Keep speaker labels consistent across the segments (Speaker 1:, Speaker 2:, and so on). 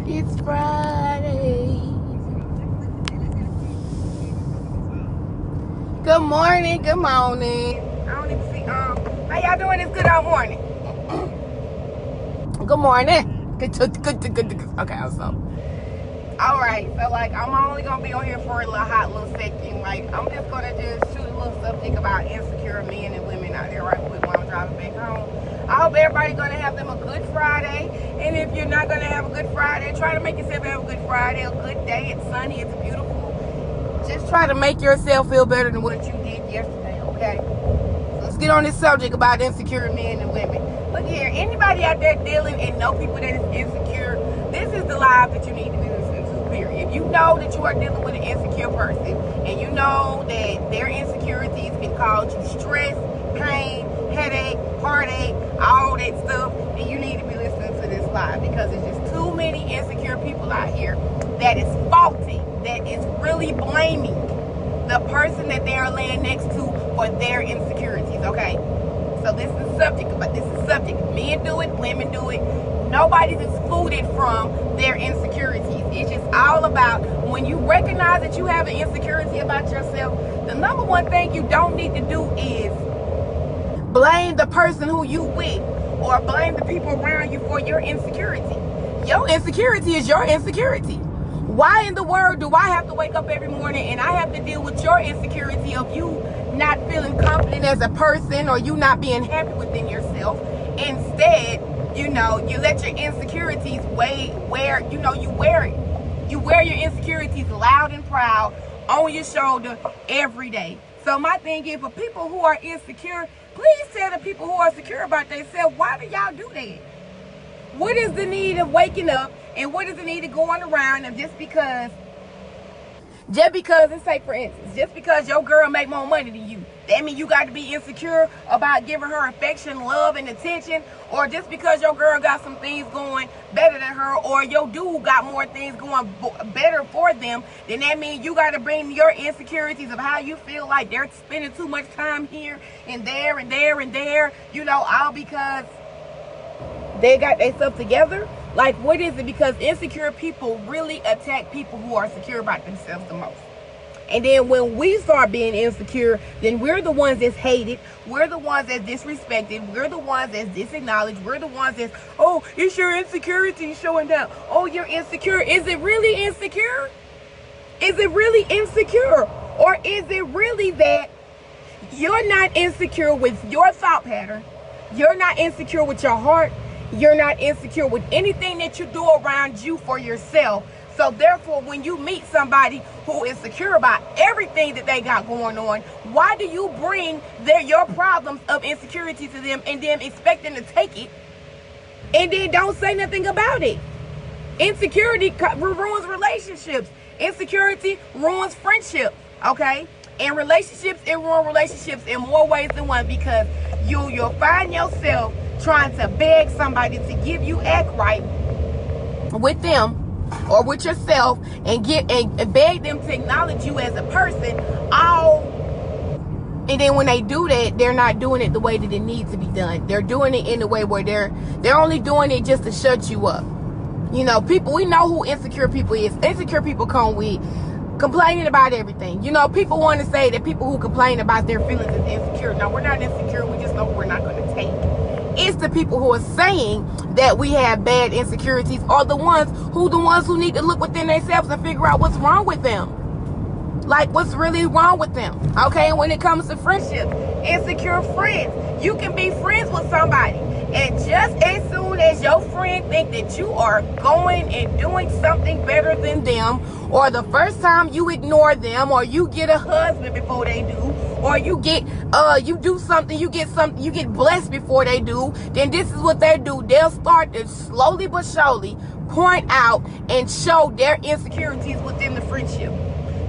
Speaker 1: It's Friday. Good morning, good morning. I don't even see, how y'all doing this good old morning? Good morning. Good. Okay, alright, so like, I'm only gonna be on here for a little hot little second. Like, I'm just gonna just shoot a little subject about insecure men and women out there right quick while I'm driving back home. I hope everybody's gonna have them a good Friday. And if you're not gonna have a good Friday, try to make yourself have a good Friday, a good day. It's sunny, it's beautiful. Just try to make yourself feel better than what you did yesterday, okay? Let's get on this subject about insecure men and women. Look here, anybody out there dealing and know people that is insecure, this is the life that you need to be listening to, period. If you know that you are dealing with an insecure person and you know that their insecurities can cause you stress, pain, headache, heartache, all that stuff, then you need to be listening to this live, because there's just too many insecure people out here that is faulty, that is really blaming the person that they are laying next to for their insecurities, okay? So this is the subject, but this is the subject. Men do it, women do it. Nobody's excluded from their insecurities. It's just all about when you recognize that you have an insecurity about yourself, the number one thing you don't need to do is blame the person who you with or blame the people around you for your insecurity. Your insecurity is your insecurity. Why in the world do I have to wake up every morning and I have to deal with your insecurity of you not feeling confident as a person or you not being happy within yourself? Instead, you let your insecurities wear it. You wear your insecurities loud and proud on your shoulder every day. So my thing is, for people who are insecure, please tell the people who are secure about themselves, why do y'all do that? What is the need of waking up and what is the need of going around and just because, and say for instance, just because your girl make more money than you, that means you got to be insecure about giving her affection, love, and attention? Or just because your girl got some things going better than her, or your dude got more things going better for them, then that means you got to bring your insecurities of how you feel like they're spending too much time here and there and there and there, all because they got themselves together? Like, what is it? Because insecure people really attack people who are secure about themselves the most. And then when we start being insecure, then we're the ones that's hated. We're the ones that's disrespected. We're the ones that's disacknowledged. We're the ones that's, oh, it's your insecurity showing down. Oh, you're insecure. Is it really insecure? Is it really insecure? Or is it really that you're not insecure with your thought pattern? You're not insecure with your heart. You're not insecure with anything that you do around you for yourself. So therefore, when you meet somebody who is secure about everything that they got going on, why do you bring your problems of insecurity to them and then expect them to take it and then don't say nothing about it? Insecurity ruins relationships. Insecurity ruins friendships, okay? And relationships, it ruins relationships in more ways than one, because you'll find yourself trying to beg somebody to give you act right with them or with yourself and beg them to acknowledge you as a person, and then when they do that, they're not doing it the way that it needs to be done. They're doing it in a way where they're only doing it just to shut you up. People, we know who insecure people is. Insecure people come with complaining about everything. People want to say that people who complain about their feelings is insecure. No, we're not insecure. We just know we're not going to take. It's the people who are saying that we have bad insecurities are the ones who need to look within themselves and figure out what's wrong with them. Like, what's really wrong with them? Okay, and when it comes to friendships, insecure friends, you can be friends with somebody, and just as soon as your friend think that you are going and doing something better than them, or the first time you ignore them, or you get a husband before they do, or you get you do something, you get blessed before they do, then this is what they do. They'll start to slowly but surely point out and show their insecurities within the friendship.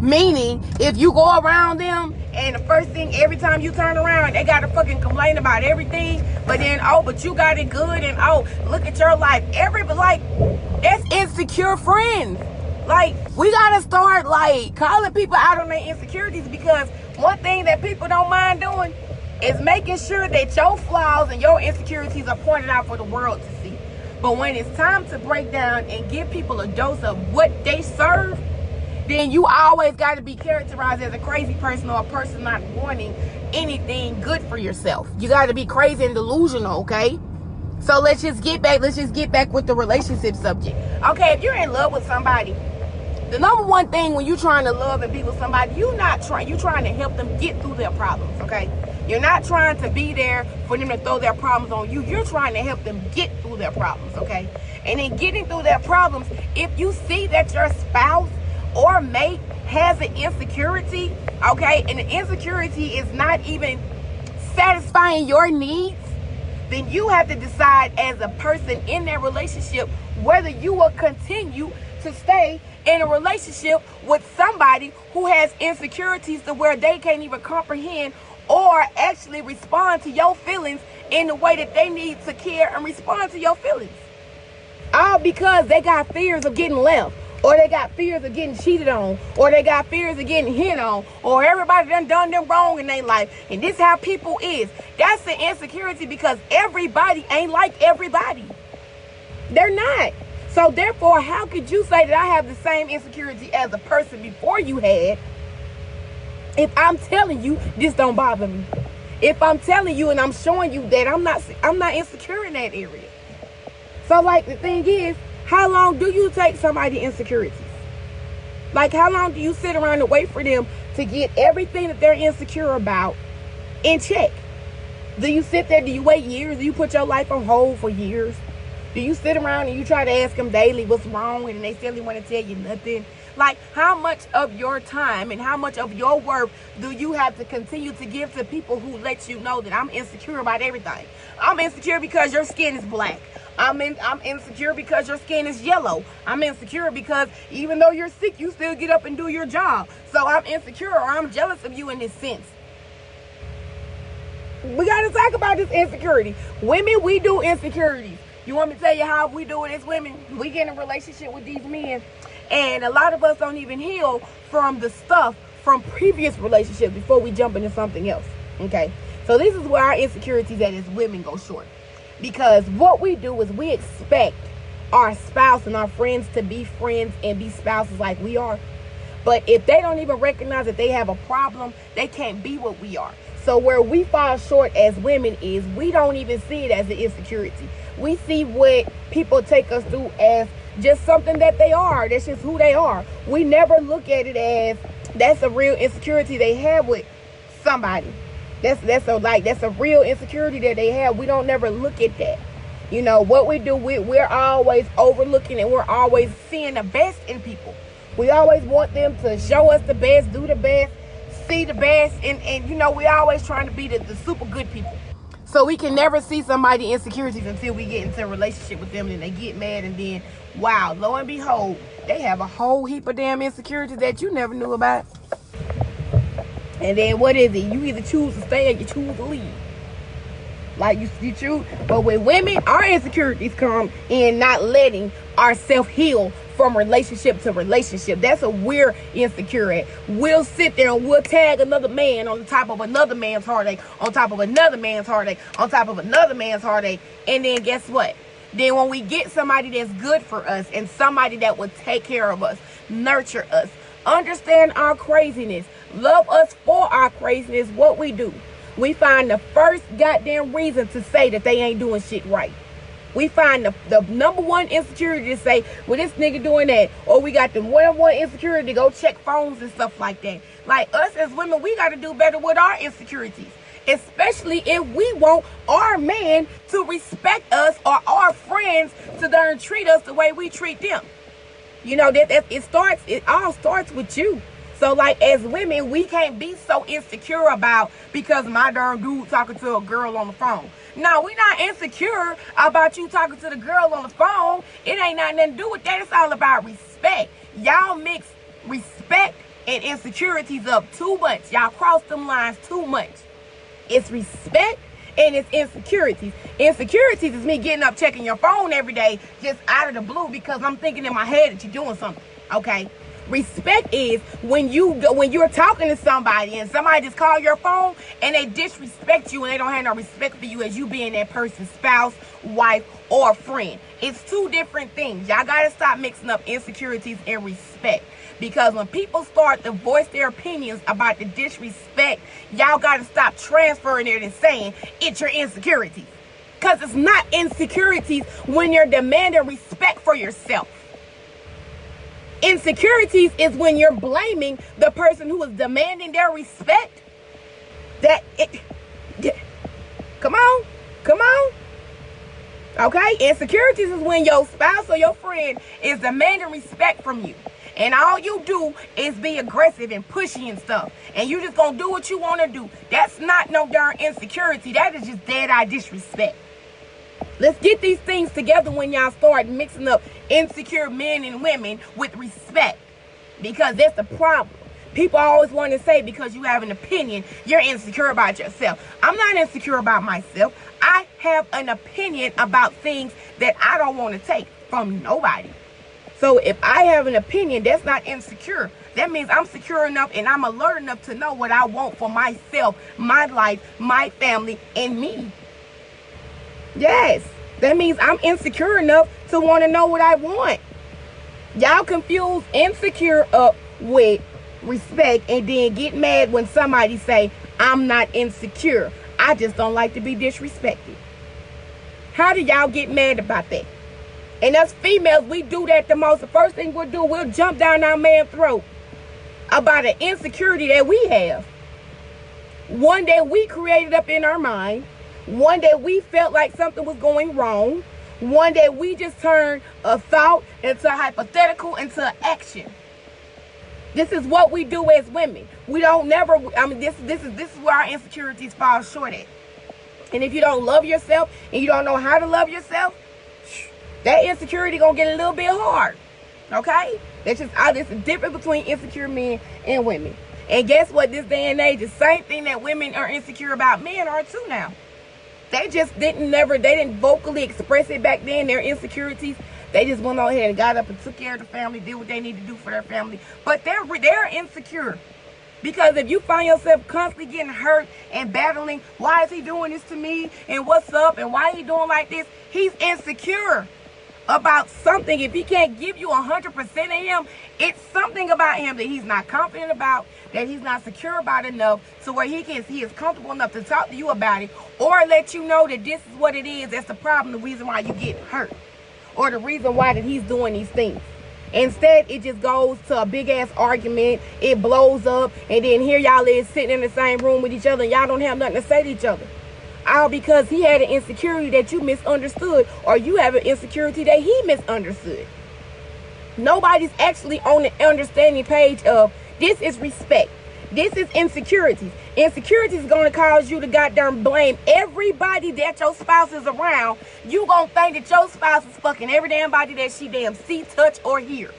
Speaker 1: Meaning, if you go around them and the first thing, every time you turn around, they gotta fucking complain about everything, but then, but you got it good, and look at your life. That's insecure friends. Like, we gotta start calling people out on their insecurities, because one thing that people don't mind doing is making sure that your flaws and your insecurities are pointed out for the world to see. But when it's time to break down and give people a dose of what they serve, then you always got to be characterized as a crazy person or a person not wanting anything good for yourself. You got to be crazy and delusional, okay? So let's just get back with the relationship subject. Okay, if you're in love with somebody, the number one thing when you're trying to love and be with somebody, you're trying to help them get through their problems, okay? You're not trying to be there for them to throw their problems on you. You're trying to help them get through their problems, okay? And in getting through their problems, if you see that your spouse or mate has an insecurity, okay, and the insecurity is not even satisfying your needs, then you have to decide as a person in that relationship whether you will continue to stay in a relationship with somebody who has insecurities to where they can't even comprehend or actually respond to your feelings in the way that they need to care and respond to your feelings. All because they got fears of getting left, or they got fears of getting cheated on, or they got fears of getting hit on, or everybody done them wrong in their life. And this how people is. That's the insecurity, because everybody ain't like everybody. They're not. So therefore, how could you say that I have the same insecurity as a person before you had if I'm telling you this don't bother me? If I'm telling you and I'm showing you that I'm not insecure in that area. So like the thing is, how long do you take somebody's insecurities? Like how long do you sit around and wait for them to get everything that they're insecure about in check? Do you sit there? Do you wait years? Do you put your life on hold for years? Do you sit around and you try to ask them daily what's wrong and they still want to tell you nothing? Like, how much of your time and how much of your worth do you have to continue to give to people who let you know that I'm insecure about everything? I'm insecure because your skin is black. I'm insecure because your skin is yellow. I'm insecure because even though you're sick, you still get up and do your job. So I'm insecure, or I'm jealous of you in this sense. We got to talk about this insecurity. Women, we do insecurities. You want me to tell you how we do it as women? We get in a relationship with these men, and a lot of us don't even heal from the stuff from previous relationships before we jump into something else. Okay? So this is where our insecurities as women go short. Because what we do is we expect our spouse and our friends to be friends and be spouses like we are. But if they don't even recognize that they have a problem, they can't be what we are. So where we fall short as women is we don't even see it as an insecurity. We see what people take us through as just something that they are. That's just who they are. We never look at it as that's a real insecurity they have with somebody. That's a real insecurity that they have. We don't never look at that. You know, what we do, we're always overlooking and we're always seeing the best in people. We always want them to show us the best, do the best, see the best, and you know, we always trying to be the super good people. So we can never see somebody's insecurities until we get into a relationship with them and they get mad, and then, wow, lo and behold, they have a whole heap of damn insecurities that you never knew about. And then what is it? You either choose to stay or you choose to leave. Like you choose. But with women, our insecurities come in not letting ourselves heal from relationship to relationship. That's a we're insecure at. We'll sit there and we'll tag another man on top of another man's heartache, on top of another man's heartache, on top of another man's heartache. And then guess what? Then when we get somebody that's good for us and somebody that will take care of us, nurture us, understand our craziness, love us for our craziness, what we do? We find the first goddamn reason to say that they ain't doing shit right. We find the number one insecurity to say, well, this nigga doing that. Or we got the one insecurity to go check phones and stuff like that. Like us as women, we got to do better with our insecurities. Especially if we want our man to respect us or our friends to treat us the way we treat them. You know, it all starts with you. So, like, as women, we can't be so insecure about because my darn dude talking to a girl on the phone. No, we're not insecure about you talking to the girl on the phone. It ain't nothing to do with that. It's all about respect. Y'all mix respect and insecurities up too much. Y'all cross them lines too much. It's respect and it's insecurities. Insecurities is me getting up checking your phone every day just out of the blue because I'm thinking in my head that you're doing something. Okay? Respect is when you're talking to somebody and somebody just call your phone and they disrespect you and they don't have no respect for you as you being that person's spouse, wife, or friend. It's two different things. Y'all gotta stop mixing up insecurities and respect. Because when people start to voice their opinions about the disrespect, y'all gotta stop transferring it and saying it's your insecurities. Because it's not insecurities when you're demanding respect for yourself. Insecurities is when you're blaming the person who is demanding their respect. Come on. Okay? Insecurities is when your spouse or your friend is demanding respect from you. And all you do is be aggressive and pushy and stuff. And you just gonna do what you want to do. That's not no darn insecurity. That is just dead-eye disrespect. Let's get these things together when y'all start mixing up insecure men and women with respect. Because that's the problem. People always want to say because you have an opinion, you're insecure about yourself. I'm not insecure about myself. I have an opinion about things that I don't want to take from nobody. So if I have an opinion, that's not insecure. That means I'm secure enough and I'm alert enough to know what I want for myself, my life, my family, and me. Yes, that means I'm insecure enough to want to know what I want. Y'all confuse insecure up with respect and then get mad when somebody say, I'm not insecure. I just don't like to be disrespected. How do y'all get mad about that? And us females, we do that the most. The first thing we'll do, we'll jump down our man's throat about an insecurity that we have. One day we created up in our mind. One day we felt like something was going wrong. One day we just turned a thought into a hypothetical into an action. This is what we do as women. We don't never, this is where our insecurities fall short at. And if you don't love yourself and you don't know how to love yourself, that insecurity gonna get a little bit hard. Okay? That's just there's a difference between insecure men and women. And guess what? This day and age, the same thing that women are insecure about, men are too now. They just didn't vocally express it back then, their insecurities. They just went on ahead and got up and took care of the family, did what they need to do for their family. But they're insecure. Because if you find yourself constantly getting hurt and battling, why is he doing this to me? And what's up? And why he doing like this? He's insecure about something. If he can't give you 100% of him, it's something about him that he's not confident about, that he's not secure about enough to where he is comfortable enough to talk to you about it or let you know that this is what it is. That's the problem, the reason why you get hurt, or the reason why that he's doing these things. Instead, it just goes to a big ass argument. It blows up, and then here y'all is sitting in the same room with each other, and y'all don't have nothing to say to each other. All because he had an insecurity that you misunderstood, or you have an insecurity that he misunderstood. Nobody's actually on the understanding page of this is respect. This is insecurities. Insecurities is going to cause you to goddamn blame everybody that your spouse is around. You going to think that your spouse is fucking every damn body that she damn see, touch, or hear,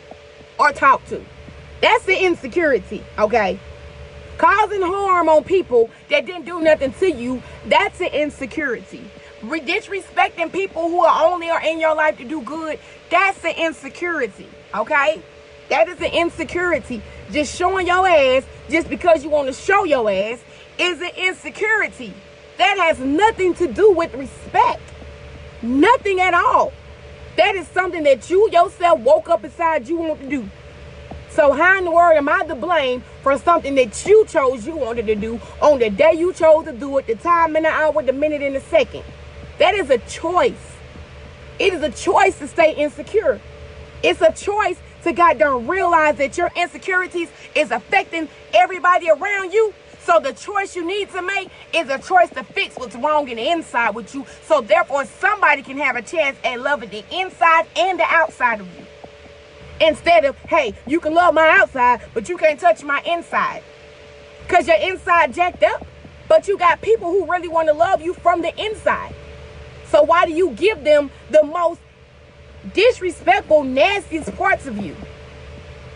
Speaker 1: or talk to. That's the insecurity, okay? Causing harm on people that didn't do nothing to you, that's an insecurity. Disrespecting people who are in your life to do good, that's an insecurity, okay? That is an insecurity. Just showing your ass just because you want to show your ass is an insecurity. That has nothing to do with respect. Nothing at all. That is something that you yourself woke up inside you want to do. So how in the world am I to blame for something that you chose you wanted to do on the day you chose to do it, the time and the hour, the minute and the second? That is a choice. It is a choice to stay insecure. It's a choice to goddamn realize that your insecurities is affecting everybody around you. So the choice you need to make is a choice to fix what's wrong in the inside with you. So therefore somebody can have a chance at loving the inside and the outside of you. Instead of, hey, you can love my outside, but you can't touch my inside. Because your inside jacked up. But you got people who really want to love you from the inside. So why do you give them the most disrespectful, nastiest parts of you?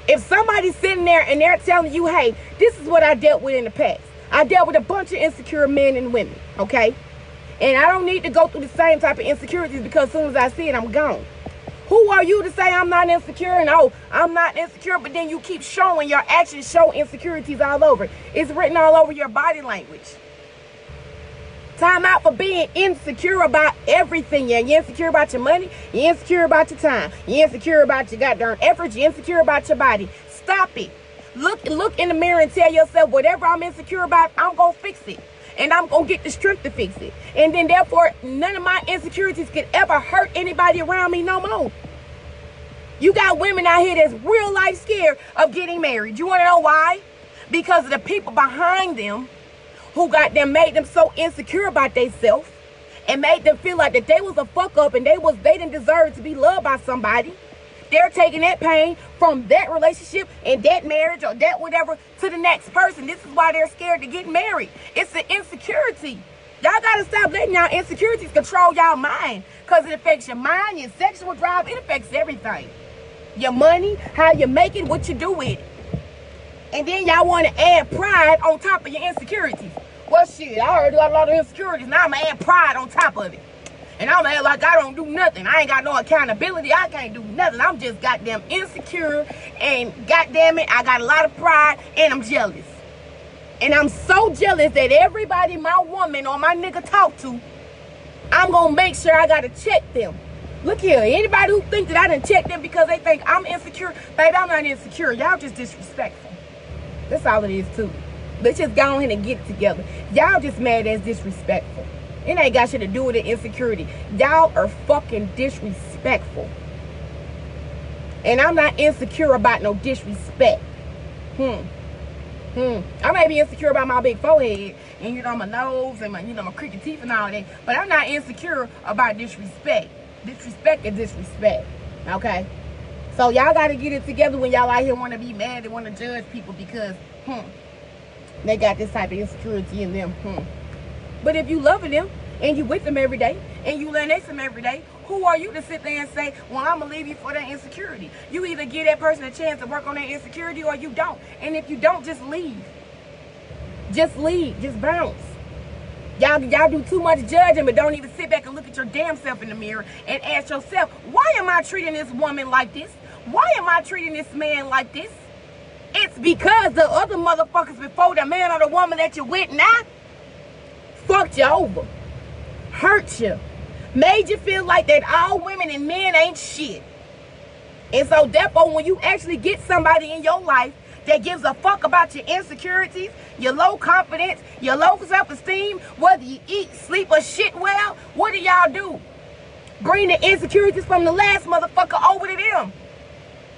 Speaker 1: If somebody's sitting there and they're telling you, hey, this is what I dealt with in the past. I dealt with a bunch of insecure men and women, okay? And I don't need to go through the same type of insecurities because as soon as I see it, I'm gone. Who are you to say I'm not insecure? And oh, I'm not insecure, but then you keep showing your actions show insecurities all over. It's written all over your body language. Time out for being insecure about everything. Yeah, you're insecure about your money. You're insecure about your time. You're insecure about your goddamn efforts. You're insecure about your body. Stop it. Look in the mirror and tell yourself, whatever I'm insecure about, I'm going to fix it. And I'm going to get the strength to fix it. And then therefore, none of my insecurities could ever hurt anybody around me no more. You got women out here that's real life scared of getting married. You want to know why? Because of the people behind them who got them, made them so insecure about themselves and made them feel like that they was a fuck up and they didn't deserve to be loved by somebody. They're taking that pain from that relationship and that marriage or that whatever to the next person. This is why they're scared to get married. It's the insecurity. Y'all gotta stop letting y'all insecurities control y'all mind, because it affects your mind, your sexual drive. It affects everything. Your money, how you make it, what you do with it. And then y'all want to add pride on top of your insecurities. Well, shit, I already got a lot of insecurities. Now I'm going to add pride on top of it. And I'm going to act like I don't do nothing. I ain't got no accountability. I can't do nothing. I'm just goddamn insecure. And goddamn it, I got a lot of pride and I'm jealous. And I'm so jealous that everybody my woman or my nigga talk to, I'm going to make sure I got to check them. Look here, anybody who thinks that I didn't check them because they think I'm insecure, baby, I'm not insecure. Y'all just disrespectful. That's all it is too. Let's just go ahead and get it together. Y'all just mad as disrespectful. It ain't got shit to do with the insecurity. Y'all are fucking disrespectful. And I'm not insecure about no disrespect. I may be insecure about my big forehead and my nose and my crooked teeth and all that, but I'm not insecure about disrespect. Disrespect is disrespect. Okay? So y'all got to get it together when y'all out here want to be mad and want to judge people because, they got this type of insecurity in them. But if you loving them and you with them every day and you learn next to them every day, who are you to sit there and say, well, I'm going to leave you for that insecurity? You either give that person a chance to work on that insecurity or you don't. And if you don't, just leave. Just leave. Just bounce. Y'all do too much judging, but don't even sit back and look at your damn self in the mirror and ask yourself, why am I treating this woman like this? Why am I treating this man like this? It's because the other motherfuckers before the man or the woman that you with now fucked you over, hurt you, made you feel like that all women and men ain't shit. And so therefore, when you actually get somebody in your life that gives a fuck about your insecurities, your low confidence, your low self-esteem, whether you eat, sleep, or shit well, what do y'all do? Bring the insecurities from the last motherfucker over to them.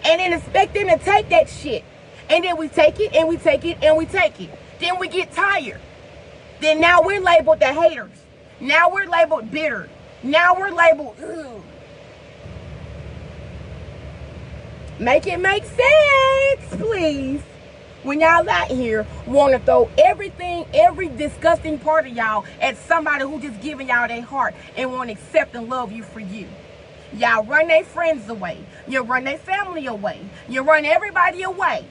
Speaker 1: And then expect them to take that shit. And then we take it, and we take it, and we take it. Then we get tired. Then now we're labeled the haters. Now we're labeled bitter. Now we're labeled, ugh. Make it make sense, please. When y'all out here want to throw everything, every disgusting part of y'all at somebody who just giving y'all their heart and want to accept and love you for you. Y'all run their friends away. You run their family away. You run everybody away.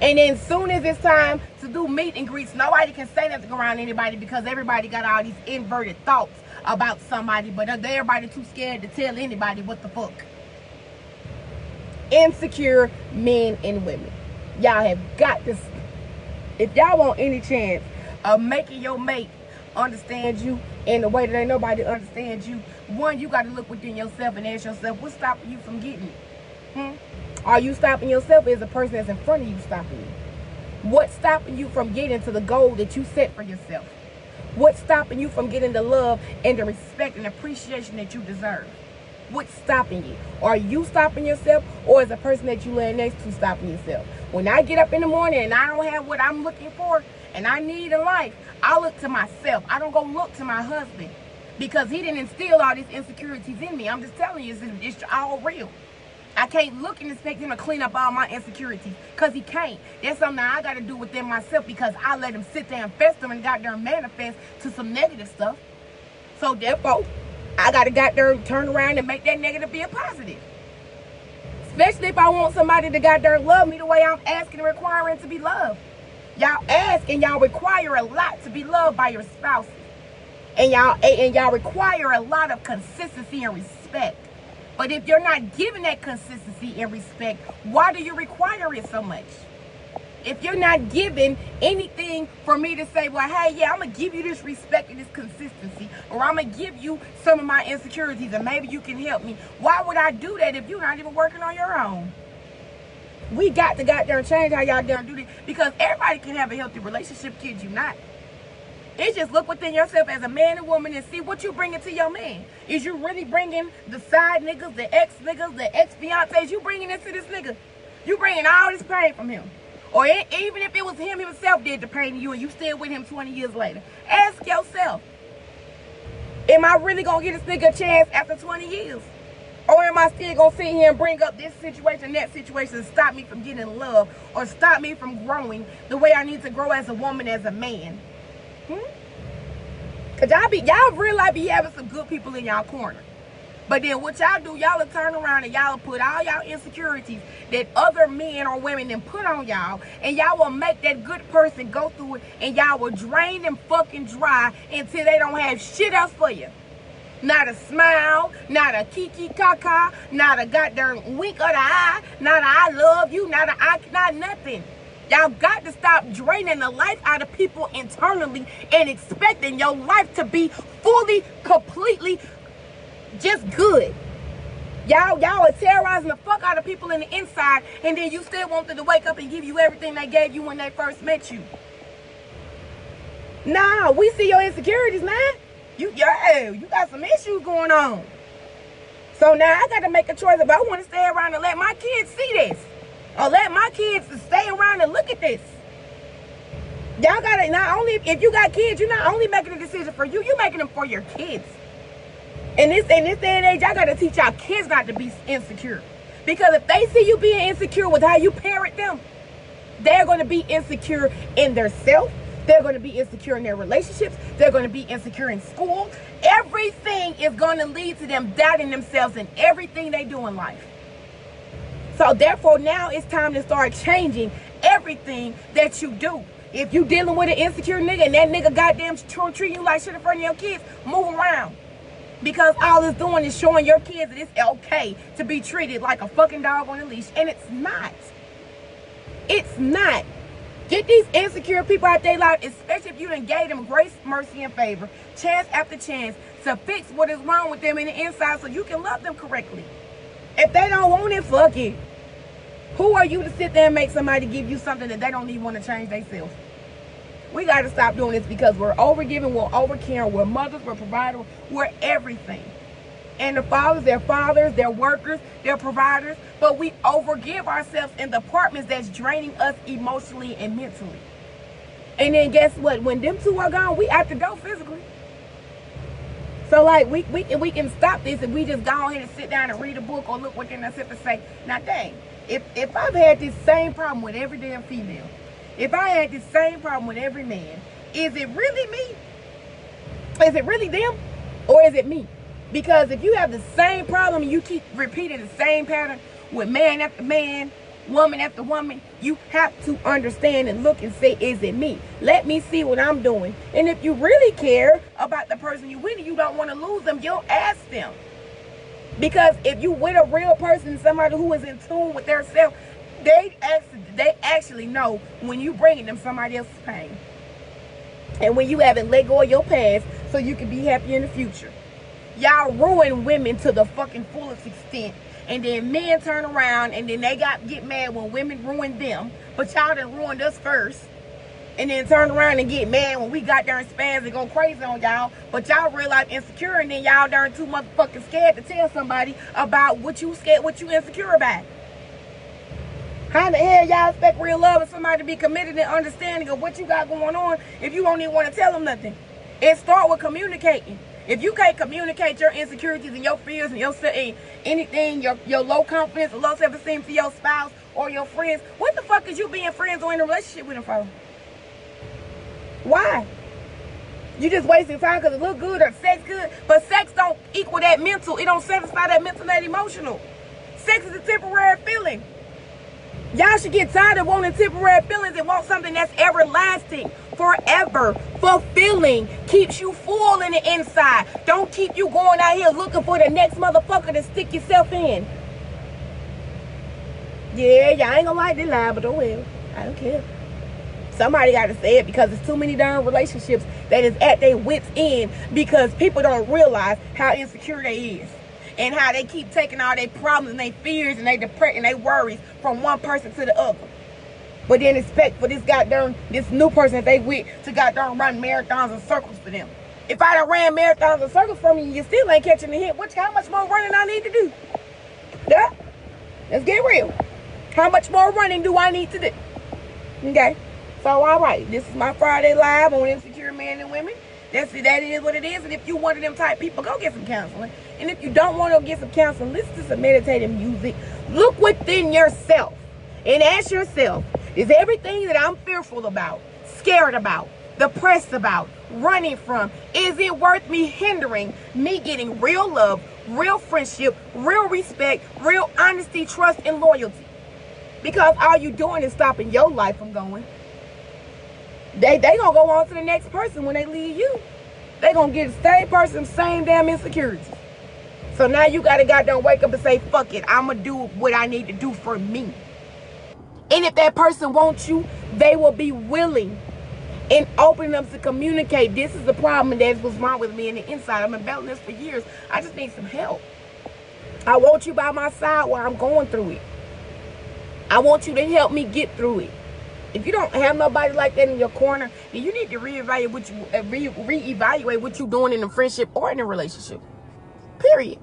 Speaker 1: And then soon as it's time to do meet and greets, nobody can say nothing around anybody because everybody got all these inverted thoughts about somebody, but everybody too scared to tell anybody what the fuck. Insecure men and women. Y'all have got this. If y'all want any chance of making your mate understand you in the way that ain't nobody understands you, one, you got to look within yourself and ask yourself, what's stopping you from getting it? Are you stopping yourself, or is the person that's in front of you stopping you? What's stopping you from getting to the goal that you set for yourself? What's stopping you from getting the love and the respect and appreciation that you deserve? What's stopping you? Are you stopping yourself, or is the person that you lay next to stopping yourself? When I get up in the morning and I don't have what I'm looking for and I need in life, I look to myself. I don't go look to my husband because he didn't instill all these insecurities in me. I'm just telling you, it's all real. I can't look and expect him to clean up all my insecurities because he can't. That's something I got to do within myself because I let him sit there and fester and got there and manifest to some negative stuff. So therefore, I got to got there and turn around and make that negative be a positive. Especially if I want somebody to got there and love me the way I'm asking and requiring to be loved. Y'all ask and y'all require a lot to be loved by your spouses. And y'all require a lot of consistency and respect. But if you're not giving that consistency and respect, why do you require it so much? If you're not giving anything for me to say, well, hey, yeah, I'm going to give you this respect and this consistency, or I'm going to give you some of my insecurities and maybe you can help me. Why would I do that if you're not even working on your own? We got to goddamn change how y'all done do this, because everybody can have a healthy relationship, kid you not. It's just look within yourself as a man and woman and see what you bringing to your man. Is you really bringing the side niggas, the ex-niggas, the ex-fiancés? You bringing this to this nigga? You bringing all this pain from him? Or even if it was him himself did the pain to you and you still with him 20 years later. Ask yourself, am I really going to get this nigga a chance after 20 years? Or am I still going to sit here and bring up this situation, that situation, and stop me from getting love, or stop me from growing the way I need to grow as a woman, as a man? Because y'all really be having some good people in y'all corner. But then what y'all do, y'all will turn around and y'all will put all y'all insecurities that other men or women then put on y'all, and y'all will make that good person go through it, and y'all will drain them fucking dry until they don't have shit else for you. Not a smile, not a kiki kaka, not a goddamn wink of the eye, not a I love you, not nothing. Y'all got to stop draining the life out of people internally and expecting your life to be fully, completely just good. Y'all are terrorizing the fuck out of people in the inside, and then you still want them to wake up and give you everything they gave you when they first met you. Nah, we see your insecurities, man. You got some issues going on. So now I got to make a choice if I want to stay around and let my kids see this, or let my kids stay around and look at this. Y'all got to, not only, if you got kids, you're not only making a decision for you, you're making them for your kids. In this day and age, y'all got to teach our kids not to be insecure. Because if they see you being insecure with how you parent them, they're going to be insecure in their self. They're going to be insecure in their relationships. They're going to be insecure in school. Everything is going to lead to them doubting themselves in everything they do in life. So therefore, now it's time to start changing everything that you do. If you dealing with an insecure nigga and that nigga goddamn treating you like shit in front of your kids, move around. Because all it's doing is showing your kids that it's okay to be treated like a fucking dog on a leash. And it's not. It's not. Get these insecure people out their life, especially if you done gave them grace, mercy, and favor, chance after chance, to fix what is wrong with them in the inside so you can love them correctly. If they don't want it, fuck it. Who are you to sit there and make somebody give you something that they don't even want to change themselves? We got to stop doing this, because we're overgiving, we're overcaring, we're mothers, we're providers, we're everything. And the fathers, they're workers, they're providers, but we overgive ourselves in departments that's draining us emotionally and mentally. And then guess what? When them two are gone, we have to go physically. So like we can stop this if we just go ahead and sit down and read a book or look within ourselves and say, now dang, if I've had this same problem with every damn female, if I had this same problem with every man, is it really me? Is it really them? Or is it me? Because if you have the same problem and you keep repeating the same pattern with man after man, woman after woman, you have to understand and look and say, is it me? Let me see what I'm doing. And if you really care about the person you with and you don't want to lose them, you'll ask them. Because if you with a real person, somebody who is in tune with their self, they actually know when you bringing them somebody else's pain. And when you haven't let go of your past so you can be happy in the future. Y'all ruin women to the fucking fullest extent. And then men turn around and then they get mad when women ruin them. But y'all done ruined us first. And then turn around and get mad when we got there and spaz and go crazy on y'all. But y'all realize insecure, and then y'all darn too motherfucking scared to tell somebody about what you scared, what you insecure about. How the hell y'all expect real love and somebody to be committed and understanding of what you got going on if you don't even want to tell them nothing? It start with communicating. If you can't communicate your insecurities and your fears and your anything, your low confidence or low self-esteem to your spouse or your friends, what the fuck is you being friends or in a relationship with them for? Why? You just wasting time because it look good or sex good, but sex don't equal that mental. It don't satisfy that mental, that emotional. Sex is a temporary feeling. Y'all should get tired of wanting temporary feelings and want something that's everlasting, forever, fulfilling, keeps you full in the inside. Don't keep you going out here looking for the next motherfucker to stick yourself in. Yeah, y'all ain't gonna like this line, but oh well. I don't care. Somebody got to say it, because it's too many darn relationships that is at their wits' end because people don't realize how insecure they is and how they keep taking all their problems and their fears and their depression and their worries from one person to the other. But then expect for this new person that they with to goddamn run marathons and circles for them. If I done ran marathons and circles for me and you still ain't catching the hit, how much more running I need to do? Yeah? Let's get real. How much more running do I need to do? Okay? So, all right. This is my Friday Live on Insecure Men and Women. That is what it is. And if you one of them type people, go get some counseling. And if you don't want to get some counseling, listen to some meditative music. Look within yourself and ask yourself, is everything that I'm fearful about, scared about, depressed about, running from, is it worth me hindering me getting real love, real friendship, real respect, real honesty, trust, and loyalty? Because all you doing is stopping your life from going. They gonna go on to the next person when they leave you. They gonna get the same person, same damn insecurities. So now you gotta goddamn wake up and say, fuck it, I'ma do what I need to do for me. And if that person wants you, they will be willing and open up to communicate. This is the problem, and that's what's wrong with me in the inside. I've been battling this for years. I just need some help. I want you by my side while I'm going through it. I want you to help me get through it. If you don't have nobody like that in your corner, then you need to reevaluate what you're doing in a friendship or in a relationship. Period.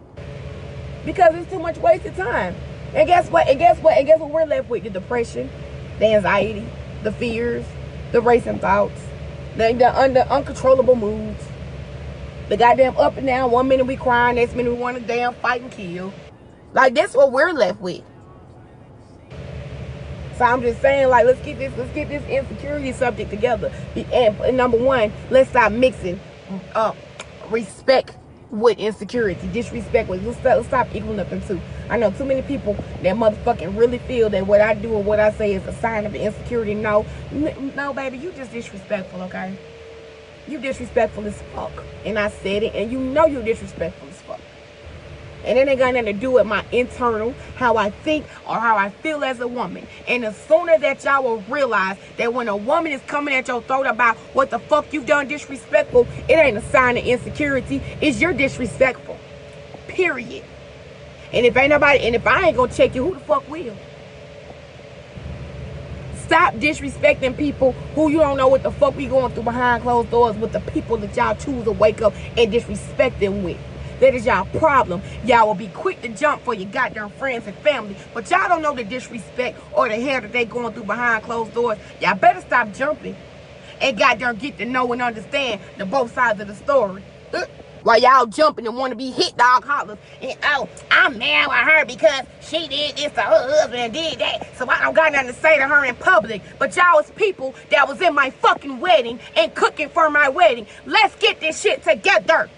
Speaker 1: Because it's too much wasted time. And guess what? And guess what we're left with? The depression, the anxiety, the fears, the racing thoughts, the uncontrollable moods, the goddamn up and down. 1 minute we crying, next minute we want to damn fight and kill. Like, that's what we're left with. So I'm just saying, like, let's get this insecurity subject together. And number one, let's stop mixing respect with insecurity, disrespect with. Let's stop equaling up them two. I know too many people that motherfucking really feel that what I do or what I say is a sign of insecurity. No, baby, you just disrespectful, okay? You disrespectful as fuck. And I said it, and you know you disrespectful as fuck. And it ain't got nothing to do with my internal, how I think or how I feel as a woman. And the sooner that y'all will realize that when a woman is coming at your throat about what the fuck you've done disrespectful, it ain't a sign of insecurity. It's you're disrespectful. Period. And if I ain't gonna check you, who the fuck will? Stop disrespecting people who you don't know what the fuck we going through behind closed doors with the people that y'all choose to wake up and disrespect them with. That is y'all problem. Y'all will be quick to jump for your goddamn friends and family, but y'all don't know the disrespect or the hell that they going through behind closed doors. Y'all better stop jumping and goddamn get to know and understand the both sides of the story. While y'all jumping and want to be hit dog hollers and, oh, I'm mad with her because she did this to her husband and did that, so I don't got nothing to say to her in public. But y'all was people that was in my fucking wedding and cooking for my wedding. Let's get this shit together.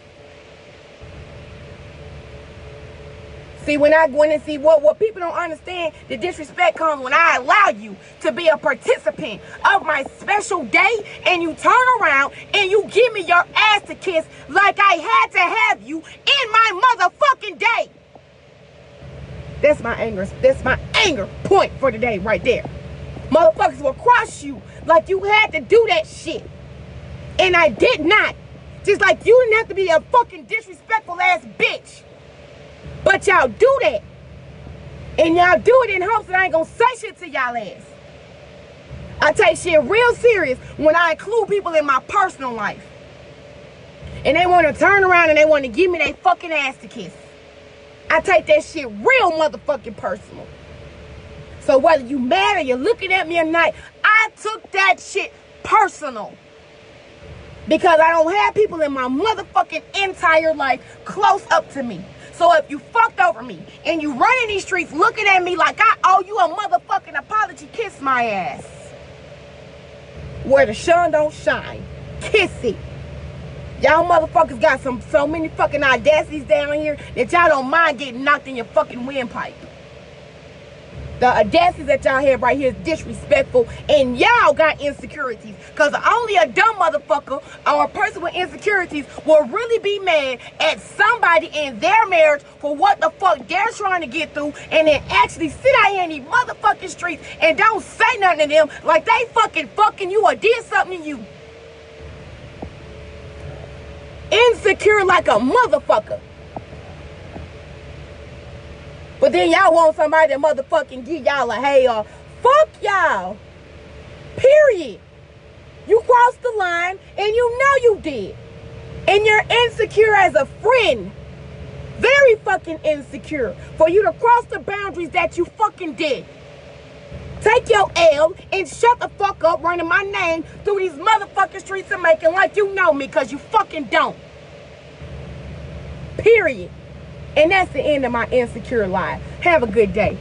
Speaker 1: See, when I go in and see what people don't understand, the disrespect comes when I allow you to be a participant of my special day and you turn around and you give me your ass to kiss like I had to have you in my motherfucking day. That's my anger point for the day right there. Motherfuckers will cross you like you had to do that shit. And I did not. Just like you didn't have to be a fucking disrespectful ass bitch. But y'all do that. And y'all do it in hopes that I ain't gonna say shit to y'all ass. I take shit real serious when I include people in my personal life. And they want to turn around and they want to give me their fucking ass to kiss. I take that shit real motherfucking personal. So whether you mad or you're looking at me or not, I took that shit personal. Because I don't have people in my motherfucking entire life close up to me. So if you fucked over me and you running these streets looking at me like I owe you a motherfucking apology, kiss my ass. Where the sun don't shine, kiss it. Y'all motherfuckers got so many fucking audacities down here that y'all don't mind getting knocked in your fucking windpipe. The audacity that y'all have right here is disrespectful, and y'all got insecurities. Because only a dumb motherfucker or a person with insecurities will really be mad at somebody in their marriage for what the fuck they're trying to get through, and then actually sit out here in these motherfucking streets and don't say nothing to them like they fucking you or did something to you. Insecure like a motherfucker. But then y'all want somebody to motherfucking give y'all a hey or fuck y'all. Period. You crossed the line and you know you did. And you're insecure as a friend. Very fucking insecure for you to cross the boundaries that you fucking did. Take your L and shut the fuck up running my name through these motherfucking streets and making like you know me, because you fucking don't. Period. And that's the end of my insecure life. Have a good day.